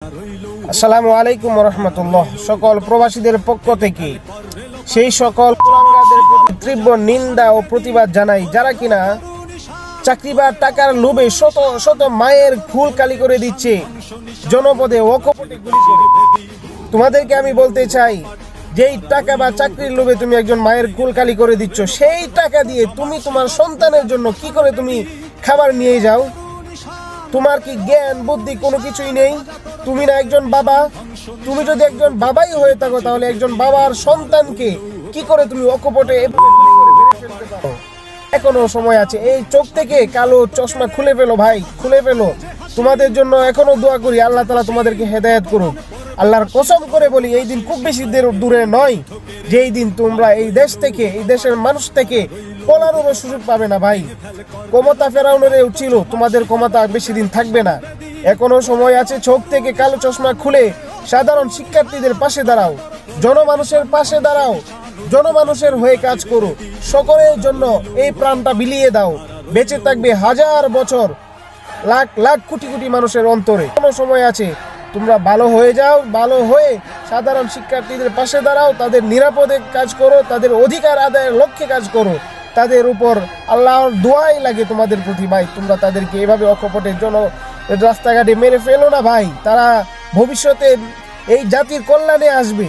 আসসালামু আলাইকুম রহমতুল্লাহ। সকল প্রবাসীদের পক্ষ থেকে সেই সকল কুলাঙ্গারদের প্রতি তীব্র নিন্দা ও প্রতিবাদ জানাই, যারা কিনা চাকরি বা টাকার লোভে শত শত মায়ের খুল কালি করে দিচ্ছে, জনপদে অকপটে গুলি করে। তোমাদেরকে আমি বলতে চাই, যেই টাকা বা চাকরির লোভে তুমি একজন মায়ের কুল কালি করে দিচ্ছ, সেই টাকা দিয়ে তুমি তোমার সন্তানের জন্য কি করে তুমি খাবার নিয়ে যাও? তোমার কি জ্ঞান বুদ্ধি কোনো কিছুই নেই? তুমি না একজন বাবা? তুমি যদি একজন বাবাই হয়ে থাকো, তাহলে একজন বাবার সন্তানকে কি করে তুমি অকপটে এখনো সময় আছে। এই চোখ থেকে কালো চশমা খুলে ফেলো ভাই, খুলে ফেলো। তোমাদের জন্য এখনো দোয়া করি, আল্লাহ তাআলা তোমাদেরকে হেদায়েত করুক। আল্লাহর কসম করে বলি, এই দিন খুব বেশি দূরে নয়, যেই দিন তোমরা এই দেশ থেকে, এই দেশের মানুষ থেকে পলানোর সুযোগ পাবে না ভাই। ক্ষমতা ফেরাউনের ছিল, তোমাদের ক্ষমতা বেশি দিন থাকবে না। এখনো সময় আছে। চোখ থেকে কালো চশমা খুলে সাধারণ শিক্ষার্থীদের পাশে দাঁড়াও, জনমানুষের পাশে দাঁড়াও, জনমানুষের হয়ে কাজ করো, সকলের জন্য এই প্রাণটা বিলিয়ে দাও। বেঁচে থাকবে হাজার বছর, লাখ লাখ কোটি কোটি মানুষের অন্তরে। কোনো সময় আছে, তোমরা ভালো হয়ে যাও, ভালো হয়ে সাধারণ শিক্ষার্থীদের পাশে দাঁড়াও, তাদের নিরাপদে কাজ করো, তাদের অধিকার আদায়ের লক্ষ্যে কাজ করো। তাদের উপর আল্লাহর দোয়াই লাগে তোমাদের প্রতি ভাই। তোমরা তাদেরকে এভাবে অকপটের জন্য রাস্তাঘাটে মেরে ফেলো না ভাই। তারা ভবিষ্যতে এই জাতির কল্যাণে আসবে।